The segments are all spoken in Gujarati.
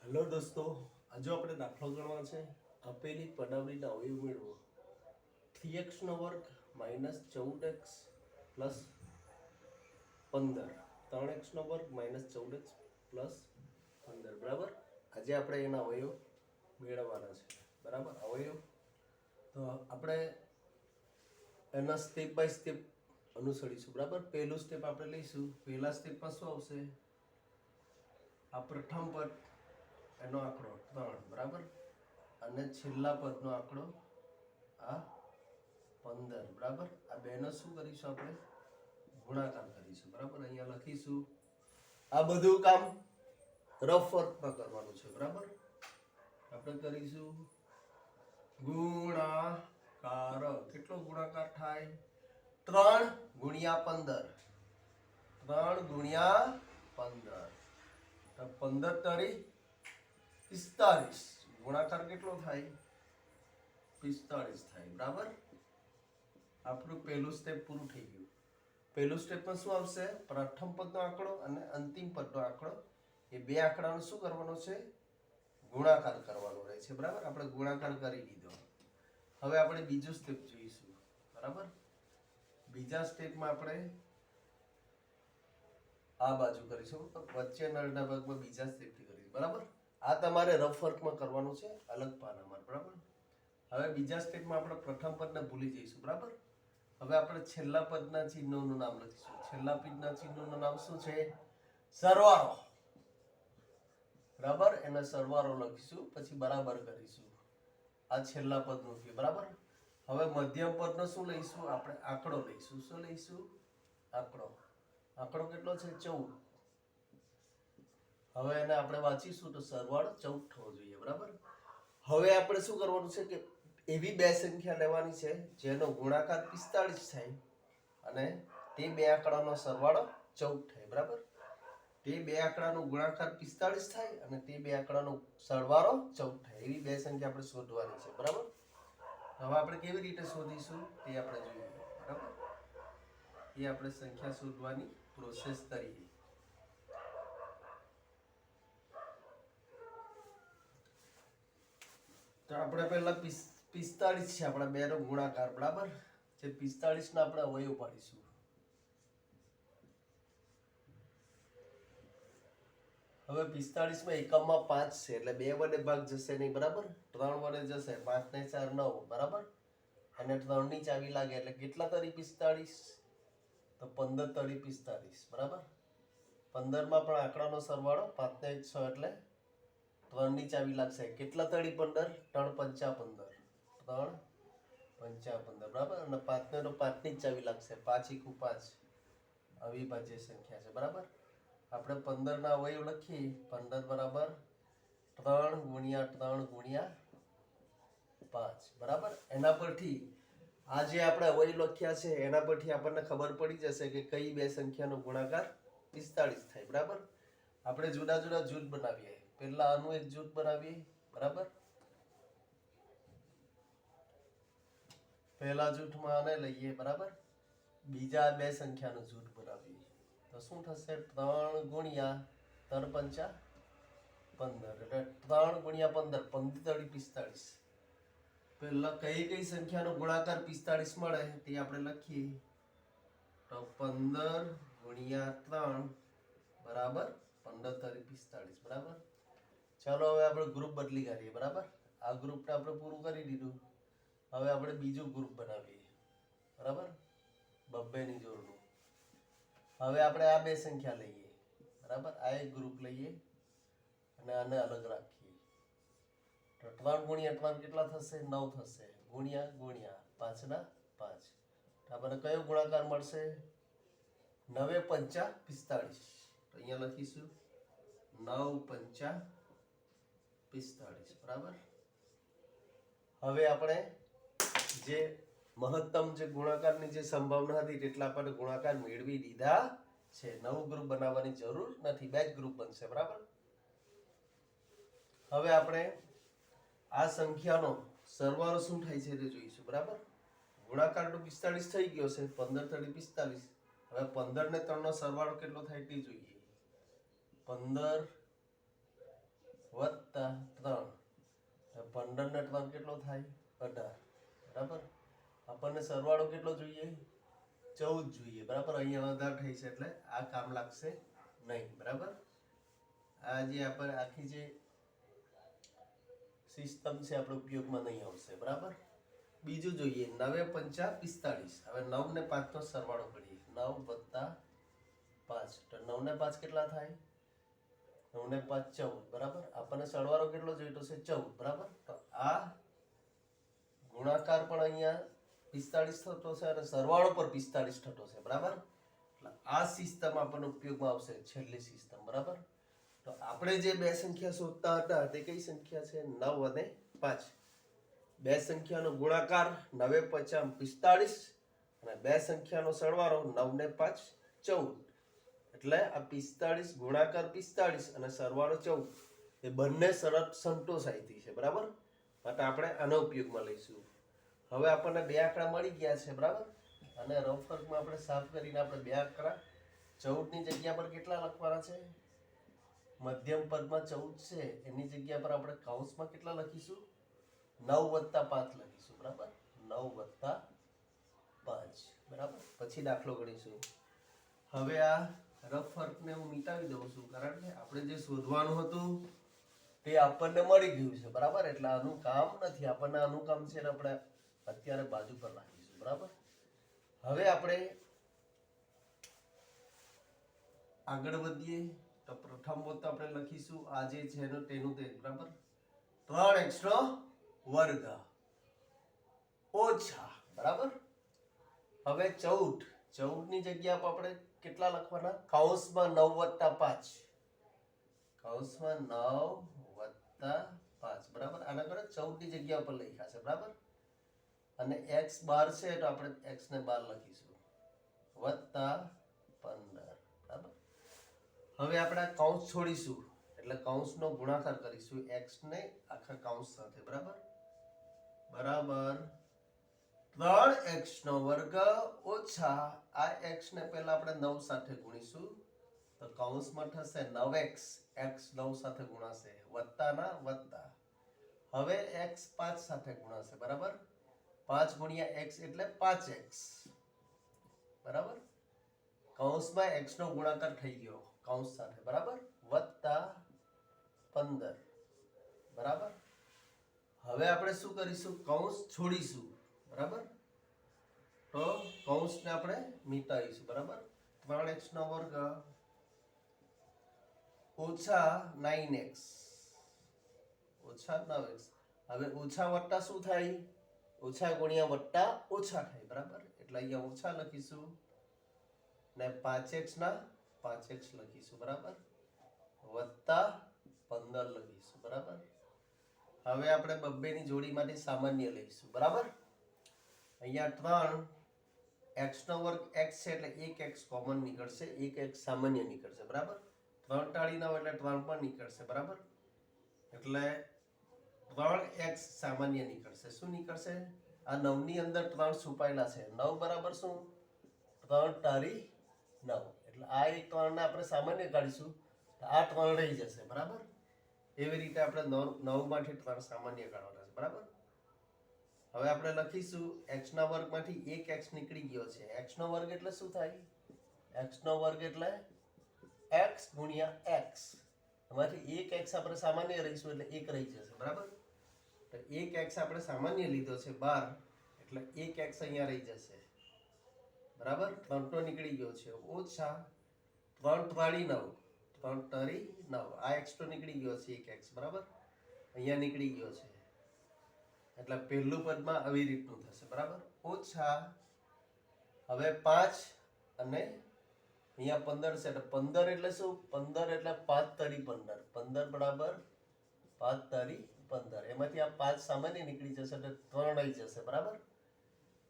હેલો દોસ્તો, આજે આપણે દાખલો ગણવા છે. આપેલી પદાવલીના અવયવ મેળવો. 3x નો વર્ગ -14x પ્લસ 15, 3x નો વર્ગ -14x પ્લસ 15, બરાબર. આજે આપણે એના અવયવ મેળવવાના છે, બરાબર. અવયવ તો આપણે એના સ્ટેપ બાય સ્ટેપ અનુસરીશું, બરાબર. પહેલું સ્ટેપ આપણે લઈશું. પહેલા સ્ટેપમાં શું આવશે? આ પ્રથમ પદ એનો આંકડો 3, બરાબર, અને છેલ્લા પદનો આંકડો આ 15, બરાબર. આ બેનો શું કરીશું? આપણે ગુણાકાર કરીશું, બરાબર. અહીંયા લખીશું. આ બધું કામ રફ વર્કમાં કરવાનું છે, બરાબર. આપણે કરીશું ગુણાકાર. કેટલો ગુણાકાર થાય? 3 ગુણ્યા 15. 3 ગુણ્યા 15, તો 15 તારી 45. ગુણાકાર કેટલો થાય? 45 થાય, બરાબર. આપણું પહેલું સ્ટેપ પૂરું થઈ ગયું. પહેલું સ્ટેપમાં શું આવશે? પ્રથમ પદનો આંકડો અને અંતિમ પદનો આંકડો, એ બે આંકડાનો શું કરવાનો છે? ગુણાકાર કરવાનો રહે છે, બરાબર. આપણે ગુણાકાર કરી દીધો. હવે આપણે બીજું સ્ટેપ જોઈશું, બરાબર. બીજા સ્ટેપમાં આપણે આ બાજુ કરીશું, વચ્ચેના અડધા ભાગમાં બીજા સ્ટેપથી કરીશું, બરાબર. આ તમારે રફ વર્કમાં કરવાનું છે, અલગ પાનામાં, બરાબર. હવે બીજા સ્ટેપમાં આપણે પ્રથમ પદને ભૂલી જઈશું, બરાબર. હવે આપણે છેલ્લા પદના ચિહ્નોનું નામ લખીશું. છેલ્લા પદના ચિહ્નોનું નામ શું છે? સરવાળો, બરાબર. એનો સરવાળો લખીશું, પછી બરાબર કરીશું. આ છેલ્લા પદનું થયું, બરાબર. હવે મધ્યમ પદનો શું લઈશું? આપણે આંકડો લઈશું. શું લઈશું? આંકડો. આંકડો કેટલો છે? 14. હવે એને આપણે વાંચીશું તો સરવાળો 14 થવો જોઈએ, બરાબર. હવે આપણે શું કરવાનું છે કે એવી બે સંખ્યા લેવાની છે જેનો ગુણાકાર 45 થાય અને તે બે આંકડાનો સરવાળો 14 થાય, બરાબર. તે બે આંકડાનો ગુણાકાર 45 થાય અને તે બે આંકડાનો સરવાળો 14 થાય. એવી બે સંખ્યા આપણે શોધવાની છે, બરાબર. હવે આપણે કેવી રીતે શોધીશું તે આપણે જોઈએ, બરાબર. એ આપણે સંખ્યા શોધવાની પ્રોસેસ કરીએ. તો આપણે પહેલા 45 છે આપણા બેનો ગુણાકાર, બરાબર. જે 45 ના આપણે અવયવ પાડીશું. હવે 45 માં એકમમાં 5 છે એટલે 2 વડે ભાગ જશે નહીં, બરાબર. 3 વડે જશે. 5 ને 4 9, બરાબર. અને 3 ની ચાવી લાગે એટલે કેટલા તરી 45? તો 15 તરી 45, બરાબર. 15 માં પણ આંકડાનો સરવાળો 5 ને 1 6 એટલે 3 ની ચાવી લાગશે. કેટલા તરી 15? 3 પંચા 15. 3 પંચા 15, બરાબર. અને 5 ને તો 5 ની ચાવી લાગશે. 5 × 5 અવિભાજ્ય સંખ્યા છે, બરાબર. આપણે 15 ના અવયવ લખીએ. 15 બરાબર 3 ગુણ્યા 3 ગુણ્યા 5, બરાબર. એના પરથી આ જે આપણે અવયવ લખ્યા છે એના પરથી આપણને ખબર પડી જશે કે કઈ બે સંખ્યાનો ગુણાકાર 45 થાય, બરાબર. આપણે જુદા જુદા જૂથ બનાવીએ. પહેલા આનું એક જૂથ બનાવીએ, બરાબર. પહેલા જૂથમાં આને લઈએ, બરાબર. બીજા બે સંખ્યાનું જૂથ બનાવીએ તો શું થશે? 3 ગુણ્યા 3 પંચા 15 એટલે 3 ગુણ્યા 15, 15 તરી 45. પહેલા કઈ સંખ્યાનો ગુણાકાર 45 મળે તે આપણે લખીએ. તો 15 ગુણ્યા 3 બરાબર 15 તરી 45, બરાબર. ચાલો હવે આપણે ગ્રુપ બદલી કરીએ, બરાબર. આ ગ્રુપને આપણે પૂરું કરી દીધું. હવે આપણે બીજું ગ્રુપ બનાવીએ, બરાબર. બબ્બેની જોડનું. હવે આપણે આ બે સંખ્યા લઈએ, બરાબર. આ એક ગ્રુપ લઈએ અને આને અલગ રાખીએ. તો 3 ગુણ્યા 3 કેટલા થશે? 9 થશે. ગુણ્યા ગુણ્યા 5 ના 5. તો આપણને કયો ગુણાકાર મળશે? 9 પંચા 45. તો અહીંયા લખીશું 9 પંચા 45, બરાબર. હવે આપણે જે મહત્તમ જે ગુણાકારની જે સંભાવના હતી તેટલા આપણે ગુણાકાર મેળવી દીધા છે. નવું ગ્રુપ બનાવવાની જરૂર નથી, બે જ ગ્રુપ બનશે, બરાબર. હવે આપણે આ સંખ્યાનો સરવાળો શું થાય છે તે જોઈશું, બરાબર. ગુણાકાર તો 45 થઈ ગયો છે. 15 તરી 45. હવે 15 ને 3 નો સરવાળો કેટલો થાય તે જોઈએ. 15 વત્તા 3. 15 ને 3 કેટલો થાય? 18. બરાબર. આપણને સરવાળો કેટલો જોઈએ? 14 જોઈએ. બરાબર. અહીંયા વધારે થઈ છે એટલે આ કામ લાગશે નહીં. બરાબર. આ જે આપણે આખી જે સિસ્ટમ છે આપણે ઉપયોગમાં નહીં આવશે. બરાબર. બીજું જોઈએ 9 × 5 = 45. હવે 9 ને 5 નો સરવાળો કરીએ. 9 + 5 તો 9 ને 5 કેટલા થાય? 9 ને 5 14. બરાબર. આપણને સરવાળો કેટલો જોઈતો છે? 14. બરાબર. તો આ ગુણાકાર પણ અહીંયા 45 થતો છે અને સરવાળો પર 45 થતો છે. બરાબર. એટલે આ સિસ્ટમ આપણને ઉપયોગમાં આવશે, છેલ્લી સિસ્ટમ. બરાબર. તો આપણે જે બે સંખ્યા શોધતા હતા તે કઈ સંખ્યા છે? 9 અને 5. બે સંખ્યાનો ગુણાકાર 9 × 5 = 45 અને બે સંખ્યાનો સરવાળો 9 ને 5 14. એટલે આ 45 ગુણાકાર 45 અને સરવાળો 14 એ બંને શરત સંતોષાઈ છે. બરાબર. માટે આપણે આનો ઉપયોગમાં લઈશું. હવે આપણને બે આંકડા મળી ગયા છે. બરાબર. અને રફ વર્કમાં આપણે સાફ કરીને આપણે બે આંકડા 14 ની જગ્યા પર કેટલા લખવાના છે? મધ્યમ પદમાં 14 છે એની જગ્યા પર આપણે કૌંસમાં કેટલા લખીશું? 9 + 5 લખીશું. બરાબર. 9 + 5. બરાબર. પછી દાખલો ગણીશું. હવે આ રફ વર્કને હું મિટાવી દઉં છું કારણ કે આપણે જે શોધવાનું હતું તે આપણને મળી ગયું છે. બરાબર. એટલે આનું કામ નથી. આપણને આનું કામ છે ને આપણે અત્યારે બાજુ પર રાખીશું. બરાબર. હવે આપણે આગળ વધીએ તો પ્રથમ પદ આપણે લખીશું આ જે છે તેનું તે. બરાબર. 3x² ઓછા. બરાબર. હવે 14 ની જગ્યા પર આપણે કેટલા લખવાના? કૌંસમાં 9 + 5. કૌંસમાં 9 + 5. બરાબર. આના કરે 14 ની જગ્યા પર લખ્યા છે. બરાબર. અને x 12 છે તો આપણે x ને 12 લખીશું. +15. બરાબર. હવે આપણે આ કૌંસ છોડીશું એટલે કૌંસનો ગુણાકાર કરીશું x ને આખા કૌંસ સાથે. બરાબર. બરાબર 3x² ઓછા આ x ને પહેલા આપણે 9 સાથે ગુણીશું તો કૌંસમાં થશે 9x. x 9 સાથે ગુણાશે વત્તા ના વત્તા. હવે x 5 સાથે ગુણાશે. બરાબર. 5 × x એટલે 5x. બરાબર. કૌંસમાં x નો ગુણાકાર થઈ ગયો કૌંસ સાથે. બરાબર. +15. બરાબર. હવે આપણે શું કરીશું? કૌંસ છોડીશું. બરાબર. તો કૌંસને આપણે મિટાવીશું. બરાબર. 3x² ઓછા 9x ઓછા 9x. હવે ઓછા વત્તા શું થાય? ઓછા ગુણ્યા વત્તા ઓછા થાય. બરાબર. એટલે અહીંયા ઓછા લખીશું ને 5x ના 5x લખીશું. બરાબર. +15 લખીશું. બરાબર. હવે આપણે બબ્બેની જોડી માટે સામાન્ય લઈશું. બરાબર. અહીંયા 3x² x છે એટલે 1x કોમન નીકળશે. 1x સામાન્ય નીકળશે. બરાબર. 3 ટાળી 9 એટલે 3 પણ નીકળશે. બરાબર. એટલે 3x સામાન્ય નીકળશે. શું નીકળશે? આ 9 ની અંદર 3 છુપાયેલા છે. 9 બરાબર શું? 3 ટાળી 9 એટલે આ એક 3 ને આપણે સામાન્ય કાઢીશું તો આ 3 રહી જશે. બરાબર. એવી રીતે આપણે 9 માંથી 3 સામાન્ય કાઢવાના છે. બરાબર. હવે આપણે લખીશું x² માંથી 1x નીકળી ગયો છે. x² એટલે શું થાય? x² એટલે x × x. એમાંથી 1x આપણે સામાન્ય રહીશું એટલે 1 રહી જશે. બરાબર. તો 1x આપણે સામાન્ય લીધો છે 12 એટલે 1x અહીંયા રહી જશે. બરાબર. 3 તો નીકળી ગયો છે. ઓછા 3 ટાળી 9. 3 ટાળી 9. આ x તો નીકળી ગયો છે 1x. બરાબર. અહીંયા નીકળી ગયો છે એટલે પહેલું પદમાં આવી રીતનું થશે. બરાબર. ઓછા હવે 5 અને અહીંયા 15 છે એટલે 15 એટલે શું? 15 એટલે 5 * 15. 15 બરાબર 5 * 15. એમાંથી આ 5 સામાન્ય નીકળી જશે એટલે 3 આવી જશે. બરાબર.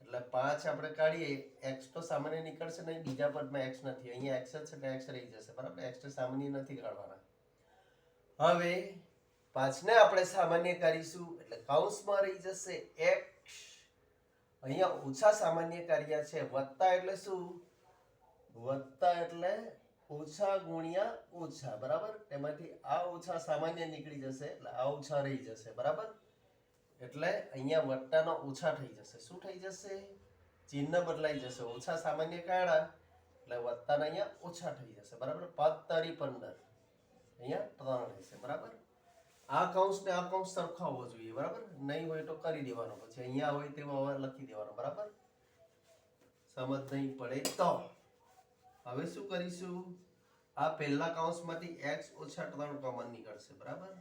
એટલે 5 આપણે કાઢીએ x તો સામાન્ય નીકળશે નહીં. બીજા પદમાં x નથી. અહીંયા x જ છે એટલે x રહી જશે. બરાબર. x તો સામાન્ય નથી કાઢવાના. હવે 5 ને આપણે સામાન્ય કરીશું એટલે કૌંસમાં રહી જશે x. અહીંયા ઓછા સામાન્ય કાર્ય છે. વત્તા એટલે શું? વત્તા એટલે ઓછા ગુણ્યા ઓછા, બરાબર. તેમાંથી આ ઓછા સામાન્ય નીકળી જશે એટલે આ ઓછા રહી જશે, બરાબર. એટલે અહીંયા વત્તાનો ઓછા થઈ જશે. શું થઈ જશે? ચિહ્ન બદલાઈ જશે. ઓછા સામાન્ય કાઢ્યા એટલે વત્તાના અહીંયા ઓછા થઈ જશે, બરાબર. 5 તારી 15 અહીંયા 3 રહેશે, બરાબર. આ કૌંસ ને આ કૌંસ સરખા હોવો જોઈએ, બરાબર. નહીં હોય તો કરી દેવાનો, પછી અહીંયા હોય તેમાં લખી દેવાનો, બરાબર. સમજ નહીં પડે તો હવે શું કરીશું? આ પહેલા કૌંસમાંથી x ઓછા 3 કોમન નીકળશે, બરાબર.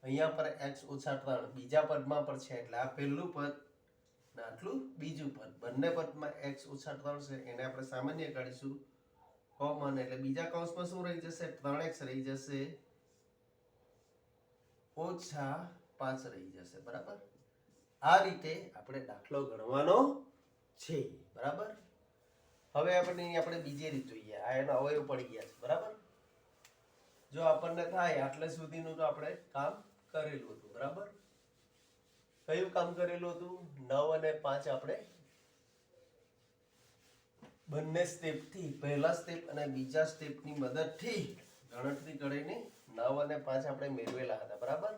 અહીંયા પર x ઓછા 3 બીજા પદમાં પર છે એટલે આ પહેલું પદ ને આટલું બીજું પદ, બંને પદમાં x ઓછા 3 છે એને આપણે સામાન્ય કાઢીશું કોમન, એટલે બીજા કૌંસમાં શું રહી જશે? 3x રહી જશે, ઓછા 5 રહી જશે, બરાબર. આ રીતે આપણે દાખલો ગણવાનો છે, બરાબર. હવે આપણે બીજી રીત જોઈએ. આ એનો અવયવ પડી ગયા છે, બરાબર. જો આપણને થાય આટલે સુધીનું તો આપણે કામ કરેલું હતું, બરાબર. કયું કામ કરેલું હતું? 9 અને 5 આપણે બંને સ્ટેપથી, પહેલા સ્ટેપ અને બીજા સ્ટેપની મદદથી ગણતરી કરીને 9 અને 5 આપણે મેળવેલા હતા, બરાબર.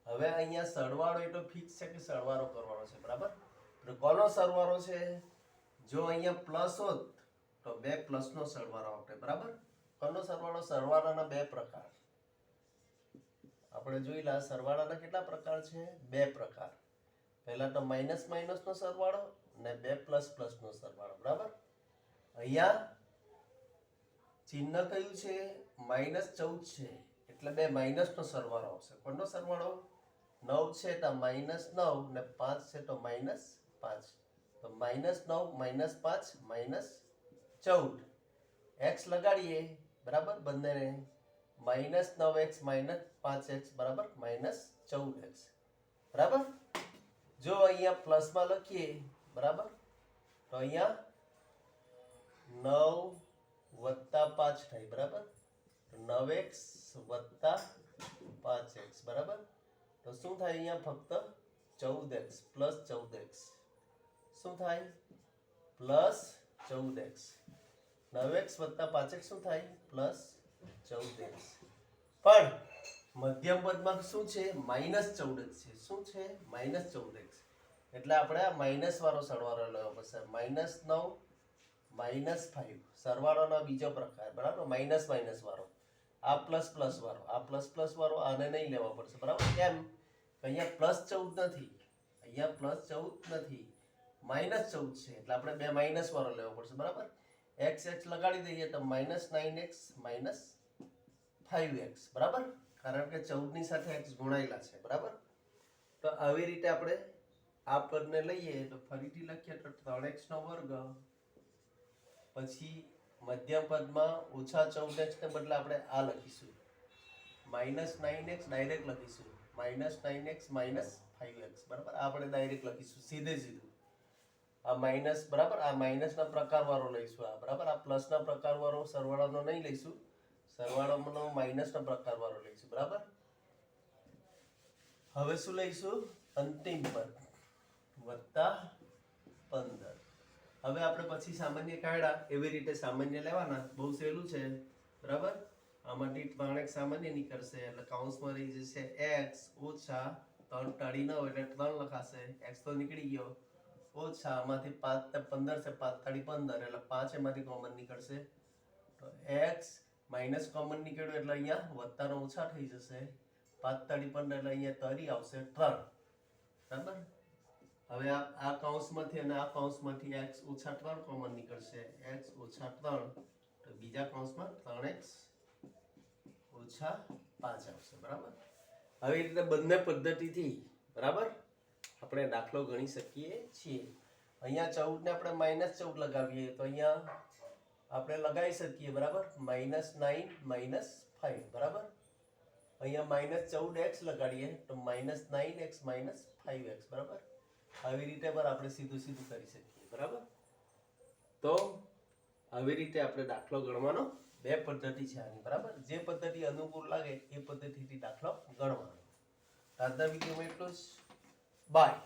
હવે અહીંયા સરવાળો એટલો ફિક્સ છે કે સરવાળો કરવાનો છે, બરાબર. તો કોનો સરવાળો છે? જો અહીંયા પ્લસ હોત તો બે પ્લસનો સરવાળો આપણે, બરાબર. કોનો સરવાળો? સરવાળાના બે પ્રકાર આપણે જોઈલા. સરવાળાના કેટલા પ્રકાર છે? બે પ્રકાર. પહેલા તો માઇનસ માઇનસનો સરવાળો અને બે પ્લસ પ્લસનો સરવાળો, બરાબર. અહીંયા ચિહ્ન કયું છે? -14 છે એટલે બે માઇનસનો સરવાળો આવશે. કોનો સરવાળો? 9 છે તો -9 ને 5 છે તો -5, તો -9 -5 -14 x લગાડીએ, બરાબર. બંનેને -9x -5x બરાબર -14x, બરાબર. જો અહીંયા પ્લસમાં લખીએ, બરાબર, તો અહીંયા 9 + 5 થાય, બરાબર. 9x + 5x, બરાબર. તો શું થાય? અહીંયા ફક્ત 14x +14x શું થાય? +14x. 9x + 5x શું થાય? +14x. પણ મધ્યમ પદમાં શું છે? -14x છે. શું છે? -14x. એટલે આપણે આ માઇનસ વાળો સરવાળો લેવો પડશે. -9 -5 સરવાળોનો બીજો પ્રકાર, બરાબર. માઇનસ માઇનસ વાળો, આ પ્લસ પ્લસ વાળો, આ પ્લસ પ્લસ વાળો આને નહીં લેવા પડશે, બરાબર. કેમ? અહીંયા +14 નથી, અહીંયા +14 નથી, -14 છે એટલે આપણે બે માઇનસ વાળો લેવો પડશે, બરાબર. x લગાડી દઈએ તો -9x -5x, બરાબર. કારણ કે 14 ની સાથે x ગુણાયેલા છે, બરાબર. તો આવી રીતે આપણે આ પદને લઈએ તો ફરીથી લખીએ તો 3x નો વર્ગ, પછી મધ્યમ પદમાં -14x ને બદલે આપણે આ લખીશું, -9x ડાયરેક્ટ લખીશું, -9x -5x, બરાબર. આપણે ડાયરેક્ટ લખીશું સીધે સીધું. આ માઇનસ, બરાબર, આ માઇનસના પ્રકારવાળો લઈશું, આ, બરાબર. આ પ્લસના પ્રકારવાળો સરવાળાનો નહીં લઈશું, સરવાળાનો માઇનસના પ્રકારવાળો લઈશું, બરાબર. હવે શું લઈશું? અંતિમ પદ +15. હવે આપણે પછી સામાન્ય કાઢ્યા એવી રીતે સામાન્ય લેવાના, બહુ સહેલું છે, બરાબર. આમાંથી 3x સામાન્ય નીકળશે એટલે કૌંસમાં રહી જશે x ઓછા 3 ટાળી 9 એટલે 3 લખાશે, x તો નીકળી ગયો, ઓછા આમાંથી 5 ને 15 છે, 5 તાળી 15 એટલે 5 એમાંથી કોમન નીકળશે, તો x માઇનસ કોમન નીકળ્યું એટલે અહીંયા વત્તાનો ઓછા થઈ જશે, 5 તાળી 15 એટલે અહીંયા તરી આવશે 3, બરાબર. હવે આ કૌંસમાંથી અને આ કૌંસમાંથી x ઓછા 3 કોમન નીકળશે, x ઓછા 3, તો બીજા કૌંસમાં 3x ઓછા 5 આવશે, બરાબર. આવી રીતે બંને પદ્ધતિથી, બરાબર, આપણે દાખલો ગણી શકીએ છીએ. અહીંયા 14 ને આપણે -14 લગાવીએ તો અહીંયા આપણે લગાવી શકીએ, બરાબર, -9 -5, બરાબર. અહીંયા -14x લગાડીએ તો -9x -5x, બરાબર. આવી રીતે પણ આપણે સીધું સીધું કરી શકીએ, બરાબર. તો આવી રીતે આપણે દાખલો ગણવાનો બે પદ્ધતિ છે આની, બરાબર. જે પદ્ધતિ અનુકૂળ લાગે એ પદ્ધતિથી દાખલો ગણવાનો. આજના વિડીયોમાં એટલું જ. બાય.